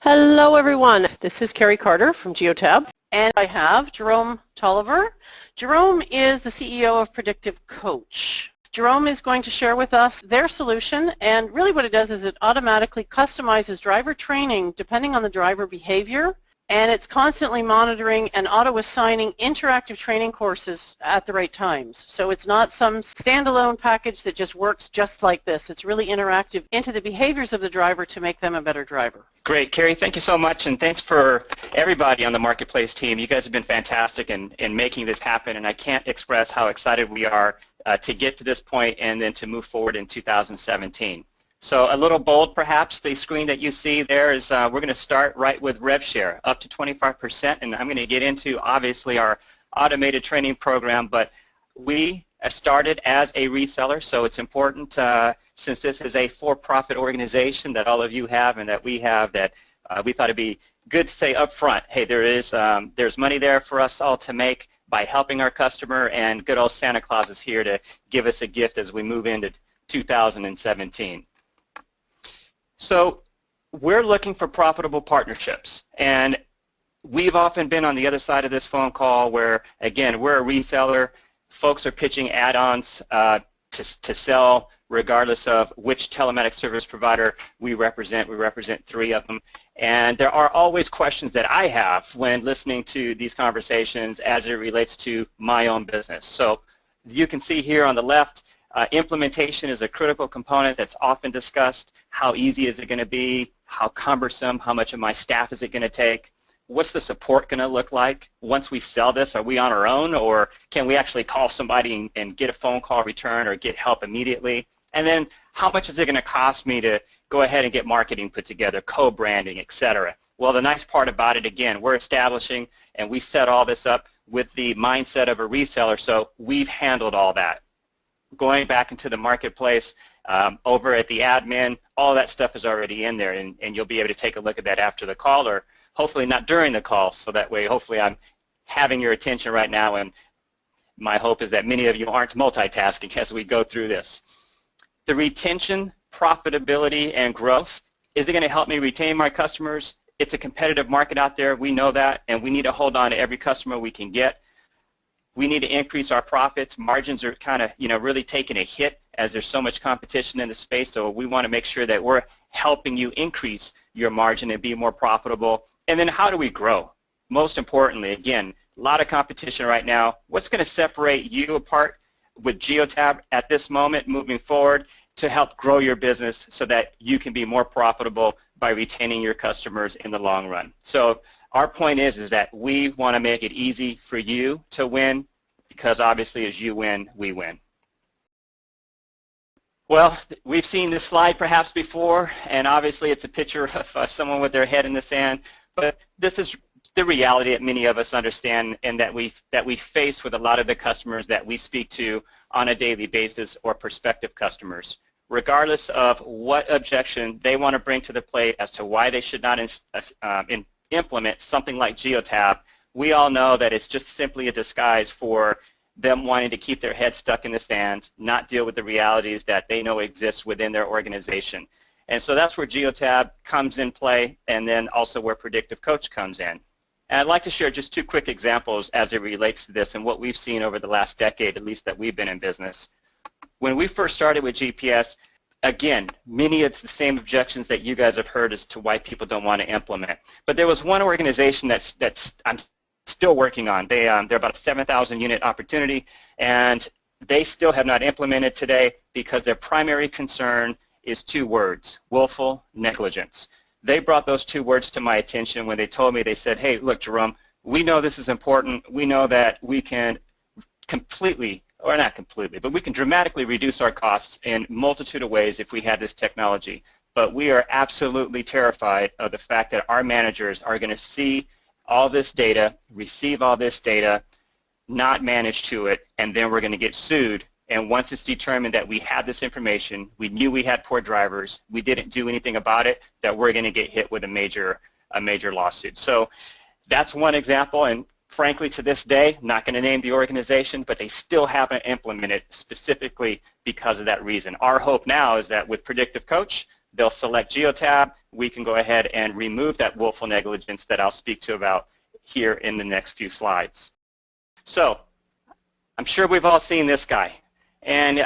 Hello everyone, this is Carrie Carter from Geotab, and I have Jerome Toliver. Jerome is the CEO of Predictive Coach. Jerome is going to share with us their solution, and really what it does is it automatically customizes driver training depending on the driver behavior, and it's constantly monitoring and auto-assigning interactive training courses at the right times. So it's not some standalone package that just works just like this. It's really interactive into the behaviors of the driver to make them a better driver. Great, Carrie, thank you so much, and thanks for everybody on the Marketplace team. You guys have been fantastic in making this happen, and I can't express how excited we are to get to this point and then to move forward in 2017. So a little bold, perhaps. The screen that you see there is we're going to start right with RevShare, up to 25%, and I'm going to get into, obviously, our automated training program, but we started as a reseller, so it's important, since this is a for-profit organization that all of you have and that we have, that we thought it'd be good to say up front, hey, there's money there for us all to make by helping our customer, and good old Santa Claus is here to give us a gift as we move into 2017. So we're looking for profitable partnerships, and we've often been on the other side of this phone call where, again, we're a reseller. Folks are pitching add-ons to sell regardless of which telematics service provider we represent. We represent 3 of them. And there are always questions that I have when listening to these conversations as it relates to my own business. So you can see here on the left, implementation is a critical component that's often discussed. How easy is it going to be? How cumbersome? How much of my staff is it going to take? What's the support going to look like? Once we sell this, are we on our own, or can we actually call somebody and get a phone call return or get help immediately? And then how much is it going to cost me to go ahead and get marketing put together, co-branding, etc.? Well, the nice part about it, again, we're establishing and we set all this up with the mindset of a reseller, so we've handled all that. Going back into the marketplace, over at the admin, all that stuff is already in there, and you'll be able to take a look at that after the call, or hopefully not during the call, so that way hopefully I'm having your attention right now, and my hope is that many of you aren't multitasking as we go through this. The retention, profitability, and growth, is it going to help me retain my customers? It's a competitive market out there, we know that, and we need to hold on to every customer we can get. We need to increase our profits. Margins are kind of, really taking a hit as there's so much competition in the space, so we want to make sure that we're helping you increase your margin and be more profitable. And then how do we grow? Most importantly, again, a lot of competition right now. What's going to separate you apart with Geotab at this moment moving forward to help grow your business so that you can be more profitable by retaining your customers in the long run? So our point is that we want to make it easy for you to win, because obviously as you win, we win. Well, we've seen this slide perhaps before, and obviously it's a picture of someone with their head in the sand, but this is the reality that many of us understand and that we face with a lot of the customers that we speak to on a daily basis, or prospective customers. Regardless of what objection they want to bring to the plate as to why they should not implement something like Geotab, we all know that it's just simply a disguise for them wanting to keep their head stuck in the sand, not deal with the realities that they know exist within their organization. And so that's where Geotab comes in play, and then also where Predictive Coach comes in. And I'd like to share just 2 quick examples as it relates to this and what we've seen over the last decade, at least that we've been in business. When we first started with GPS, again, many of the same objections that you guys have heard as to why people don't want to implement. But there was one organization that's I'm still working on. They're about a 7,000 unit opportunity, and they still have not implemented today because their primary concern is 2 words: willful negligence. They brought those 2 words to my attention when they told me, they said, hey, look, Jerome, we know this is important. We know that we can completely, or not completely, but we can dramatically reduce our costs in a multitude of ways if we had this technology. But we are absolutely terrified of the fact that our managers are going to see all this data, receive all this data, not manage to it, and then we're going to get sued. And once it's determined that we had this information, we knew we had poor drivers, we didn't do anything about it, that we're going to get hit with a major lawsuit. So that's one example, and frankly, to this day, not going to name the organization, but they still haven't implemented specifically because of that reason. Our hope now is that with Predictive Coach, they'll select Geotab. We can go ahead and remove that willful negligence that I'll speak to about here in the next few slides. So I'm sure we've all seen this guy. And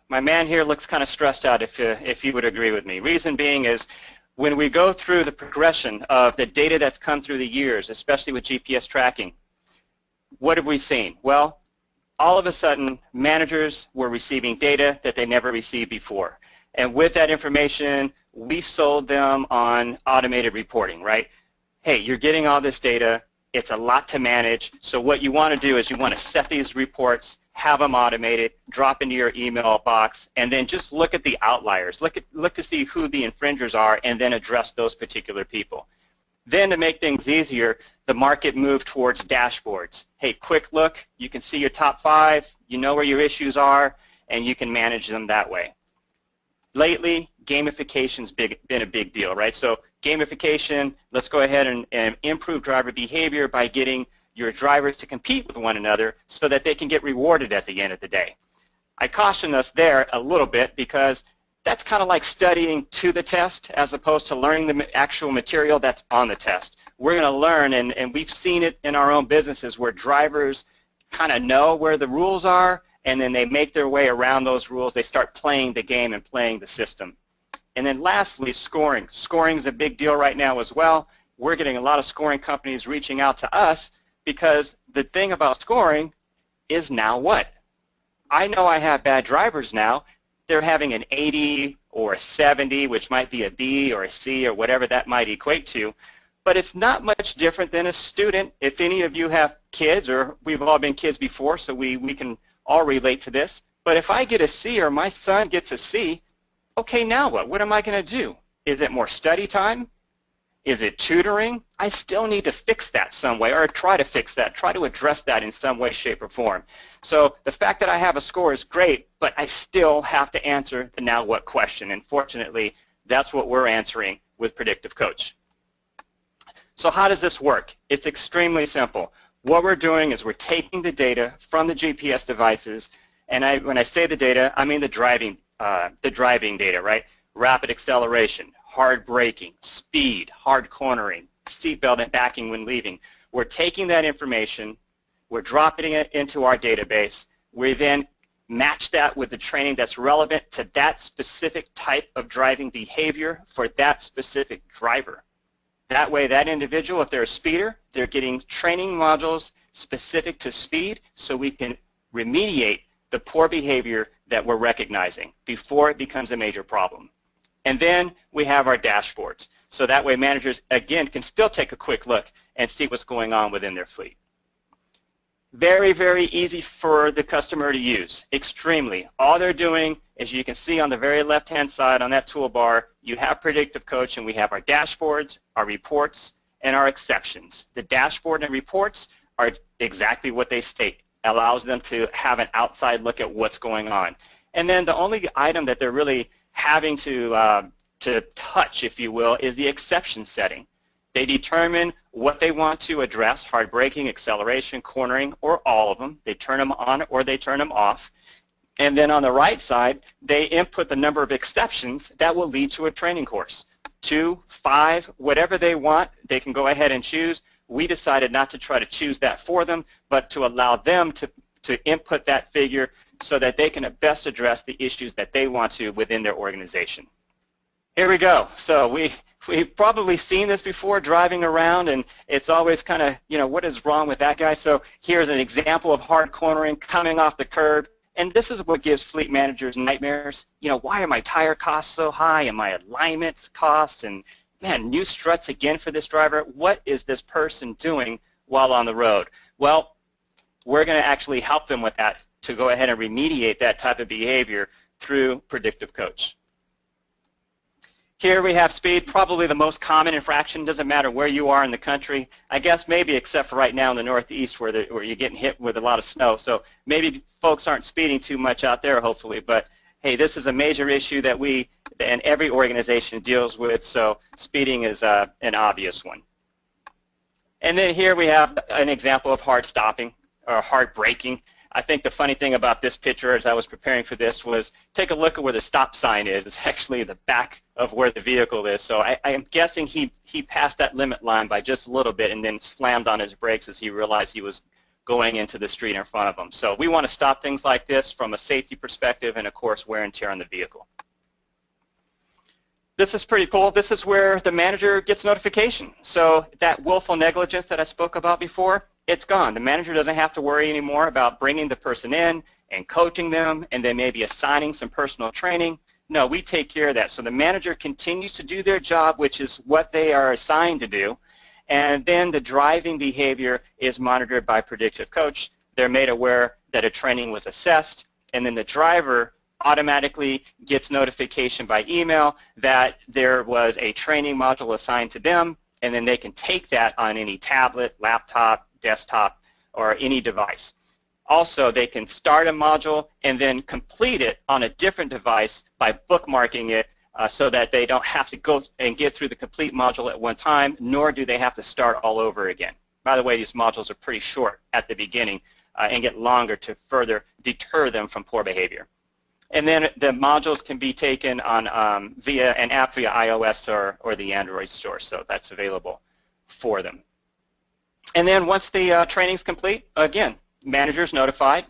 my man here looks kind of stressed out, if you would agree with me. Reason being is when we go through the progression of the data that's come through the years, especially with GPS tracking, what have we seen? Well, all of a sudden, managers were receiving data that they never received before. And with that information, we sold them on automated reporting, right? Hey, you're getting all this data. It's a lot to manage. So what you want to do is you want to set these reports, have them automated, drop into your email box, and then just look at the outliers. Look to see who the infringers are, and then address those particular people. Then to make things easier, the market moved towards dashboards. Hey, quick look, you can see your top 5, you know where your issues are, and you can manage them that way. Lately, gamification's been a big deal, right? So gamification, let's go ahead and improve driver behavior by getting your drivers to compete with one another so that they can get rewarded at the end of the day. I caution us there a little bit because that's kind of like studying to the test as opposed to learning the actual material that's on the test. We're going to learn, and we've seen it in our own businesses where drivers kind of know where the rules are, and then they make their way around those rules. They start playing the game and playing the system. And then lastly, scoring. Scoring is a big deal right now as well. We're getting a lot of scoring companies reaching out to us because the thing about scoring is now what? I know I have bad drivers now. They're having an 80 or a 70, which might be a B or a C or whatever that might equate to. But it's not much different than a student. If any of you have kids, or we've all been kids before, so we can all relate to this. But if I get a C or my son gets a C, okay, now what? What am I going to do? Is it more study time? Is it tutoring? I still need to fix that some way, or try to fix that, try to address that in some way, shape, or form. So the fact that I have a score is great, but I still have to answer the now what question. And fortunately, that's what we're answering with Predictive Coach. So how does this work? It's extremely simple. What we're doing is we're taking the data from the GPS devices, and when I say the data, I mean the driving data, right? Rapid acceleration, hard braking, speed, hard cornering, seatbelt and backing when leaving. We're taking that information, we're dropping it into our database. We then match that with the training that's relevant to that specific type of driving behavior for that specific driver. That way, that individual, if they're a speeder, they're getting training modules specific to speed so we can remediate the poor behavior that we're recognizing before it becomes a major problem. And then we have our dashboards. So that way managers, again, can still take a quick look and see what's going on within their fleet. Very, very easy for the customer to use, extremely. All they're doing, as you can see on the very left-hand side on that toolbar, you have Predictive Coach, and we have our dashboards, our reports, and our exceptions. The dashboard and reports are exactly what they state. Allows them to have an outside look at what's going on. And then the only item that they're really having to touch, if you will, is the exception setting. They determine what they want to address, hard braking, acceleration, cornering, or all of them. They turn them on or they turn them off. And then on the right side, they input the number of exceptions that will lead to a training course. 2, 5, whatever they want, they can go ahead and choose. We decided not to try to choose that for them, but to allow them to input that figure so that they can best address the issues that they want to within their organization. Here we go. So we've probably seen this before driving around, and it's always kind of, what is wrong with that guy? So here's an example of hard cornering coming off the curb, and this is what gives fleet managers nightmares. Why are my tire costs so high and my alignment costs, and man, new struts again for this driver. What is this person doing while on the road? Well, we're going to actually help them with that to go ahead and remediate that type of behavior through Predictive Coach. Here we have speed, probably the most common infraction. Doesn't matter where you are in the country. I guess maybe except for right now in the Northeast where you're getting hit with a lot of snow. So maybe folks aren't speeding too much out there, hopefully. But hey, this is a major issue that and every organization deals with. So speeding is an obvious one. And then here we have an example of hard stopping or hard braking. I think the funny thing about this picture as I was preparing for this was take a look at where the stop sign is. It's actually the back of where the vehicle is. So I am guessing he passed that limit line by just a little bit and then slammed on his brakes as he realized he was going into the street in front of him. So we want to stop things like this from a safety perspective and, of course, wear and tear on the vehicle. This is pretty cool. This is where the manager gets notification. So that willful negligence that I spoke about before, it's gone. The manager doesn't have to worry anymore about bringing the person in and coaching them and then maybe assigning some personal training. No, we take care of that. So the manager continues to do their job, which is what they are assigned to do, and then the driving behavior is monitored by Predictive Coach. They're made aware that a training was assessed, and then the driver automatically gets notification by email that there was a training module assigned to them, and then they can take that on any tablet, laptop, desktop, or any device. Also, they can start a module and then complete it on a different device by bookmarking it so that they don't have to go and get through the complete module at one time, nor do they have to start all over again. By the way, these modules are pretty short at the beginning and get longer to further deter them from poor behavior. And then the modules can be taken on via an app via iOS or the Android store, so that's available for them. And then once the training's complete, again, managers notified.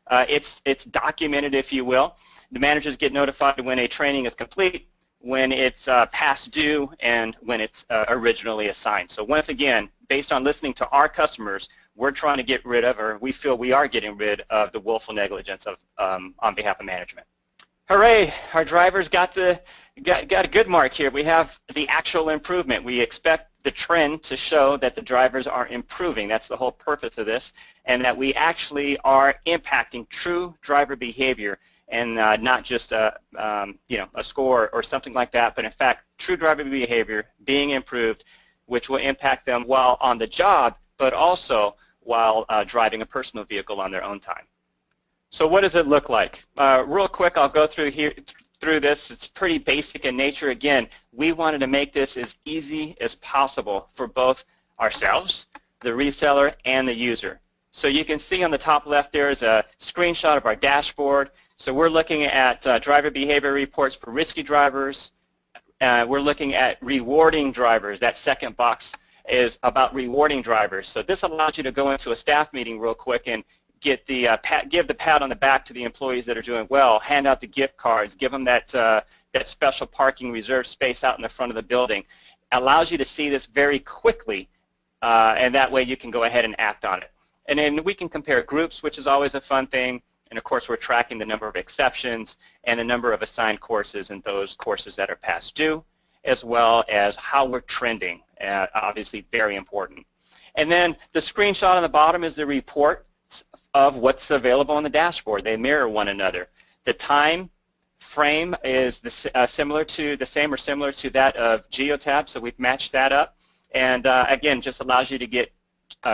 It's documented, if you will. The managers get notified when a training is complete, when it's past due, and when it's originally assigned. So once again, based on listening to our customers, we're trying to get rid of, or we feel we are getting rid of, the willful negligence of on behalf of management. Hooray! Our drivers got a good mark here. We have the actual improvement. We expect the trend to show that the drivers are improving. That's the whole purpose of this, and that we actually are impacting true driver behavior, and not just a score or something like that, but in fact true driver behavior being improved, which will impact them while on the job, but also while driving a personal vehicle on their own time. So what does it look like? Real quick, I'll go through this. It's pretty basic in nature. Again, we wanted to make this as easy as possible for both ourselves, the reseller, and the user. So you can see on the top left there is a screenshot of our dashboard. So we're looking at driver behavior reports for risky drivers. We're looking at rewarding drivers. That second box is about rewarding drivers. So this allows you to go into a staff meeting real quick and get the give the pat on the back to the employees that are doing well, hand out the gift cards, give them that special parking reserved space out in the front of the building. Allows you to see this very quickly, and that way you can go ahead and act on it. And then we can compare groups, which is always a fun thing. And of course, we're tracking the number of exceptions and the number of assigned courses and those courses that are past due, as well as how we're trending, obviously very important. And then the screenshot on the bottom is the report of what's available on the dashboard. They mirror one another. The time frame is similar to that of Geotab, so we've matched that up. And again, just allows you to get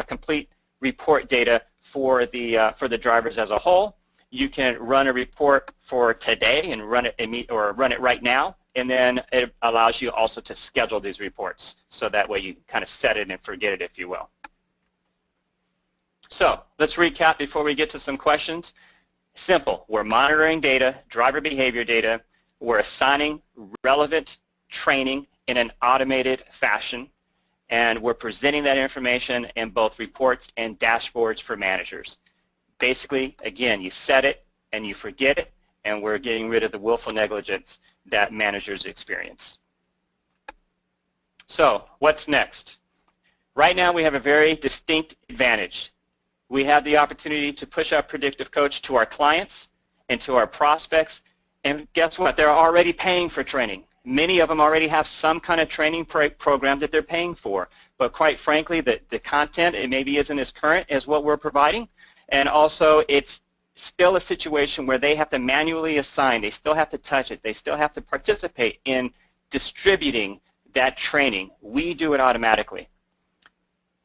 complete report data for the drivers as a whole. You can run a report for today and run it right now, and then it allows you also to schedule these reports, so that way you kind of set it and forget it, if you will. So let's recap before we get to some questions. Simple. We're monitoring data, driver behavior data. We're assigning relevant training in an automated fashion, and we're presenting that information in both reports and dashboards for managers. Basically, again, you set it and you forget it, and we're getting rid of the willful negligence that managers experience. So what's next? Right now we have a very distinct advantage. We have the opportunity to push our Predictive Coach to our clients and to our prospects, and guess what? They're already paying for training. Many of them already have some kind of training program that they're paying for, but quite frankly, the content, it maybe isn't as current as what we're providing, and also it's still a situation where they have to manually assign, they still have to touch it, they still have to participate in distributing that training. We do it automatically.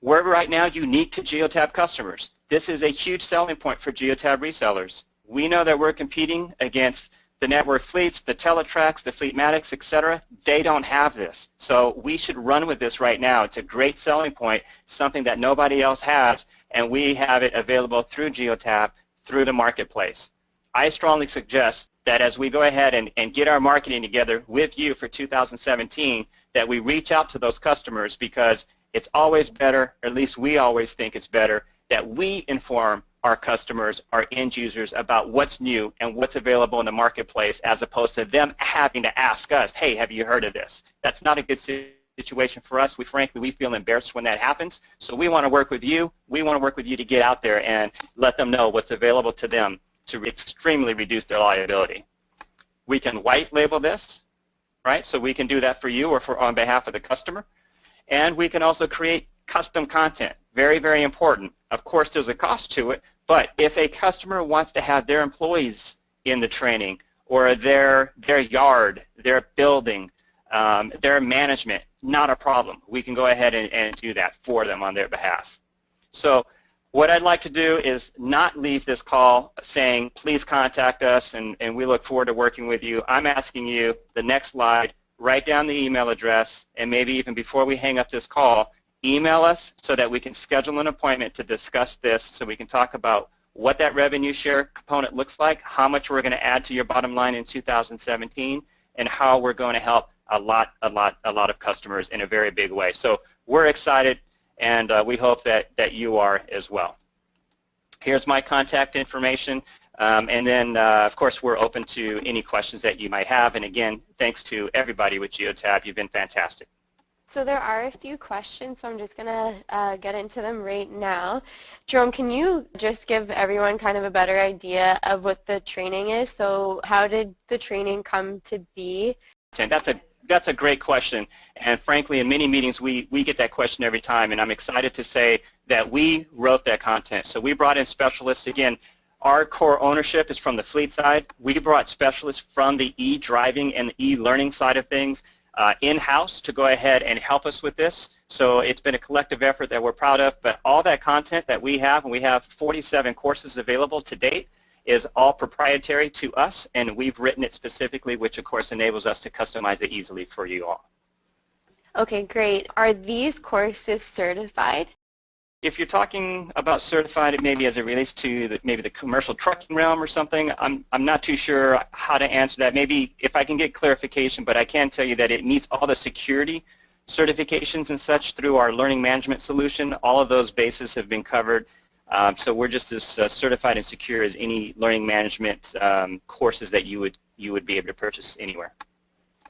We're right now unique to Geotab customers. This is a huge selling point for Geotab resellers. We know that we're competing against the network fleets, the Teletracks, the Fleetmatics, etc., they don't have this. So we should run with this right now. It's a great selling point, something that nobody else has, and we have it available through Geotab, through the marketplace. I strongly suggest that as we go ahead and get our marketing together with you for 2017, that we reach out to those customers, because it's always better, or at least we always think it's better, that we inform our customers, our end users, about what's new and what's available in the marketplace, as opposed to them having to ask us, hey, have you heard of this? That's not a good situation for us. Frankly, we feel embarrassed when that happens. So we want to work with you. We want to work with you to get out there and let them know what's available to them to extremely reduce their liability. We can white label this, right? So we can do that for you or on behalf of the customer. And we can also create custom content. Very, very important. Of course, there's a cost to it, but if a customer wants to have their employees in the training, or their yard, their building, their management, not a problem. We can go ahead and do that for them on their behalf. So what I'd like to do is not leave this call saying, please contact us and we look forward to working with you. I'm asking you, the next slide, write down the email address, and maybe even before we hang up this call, email us so that we can schedule an appointment to discuss this, so we can talk about what that revenue share component looks like, how much we're going to add to your bottom line in 2017, and how we're going to help a lot of customers in a very big way. So we're excited, and we hope that you are as well. Here's my contact information, and then of course we're open to any questions that you might have. And again, thanks to everybody with Geotab. You've been fantastic. So there are a few questions, so I'm just going to get into them right now. Jerome, can you just give everyone kind of a better idea of what the training is? So how did the training come to be? That's a great question, and frankly, in many meetings we get that question every time, and I'm excited to say that we wrote that content. So we brought in specialists. Again, our core ownership is from the fleet side. We brought specialists from the e-driving and the e-learning side of things in-house to go ahead and help us with this. So it's been a collective effort that we're proud of, but all that content that we have, and we have 47 courses available to date, is all proprietary to us, and we've written it specifically, which of course enables us to customize it easily for you all. Okay, great. Are these courses certified? If you're talking about certified, maybe as it relates to maybe the commercial trucking realm or something, I'm not too sure how to answer that. Maybe if I can get clarification, but I can tell you that it meets all the security certifications and such through our learning management solution. All of those bases have been covered. So we're just as certified and secure as any learning management courses that you would be able to purchase anywhere.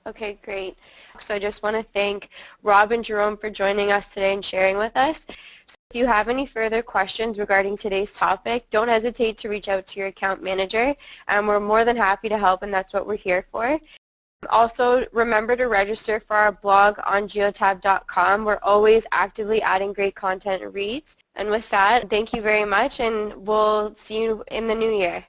Okay, great. So I just want to thank Rob and Jerome for joining us today and sharing with us. So if you have any further questions regarding today's topic, don't hesitate to reach out to your account manager. We're more than happy to help, and that's what we're here for. Also, remember to register for our blog on geotab.com. We're always actively adding great content and reads. And with that, thank you very much, and we'll see you in the new year.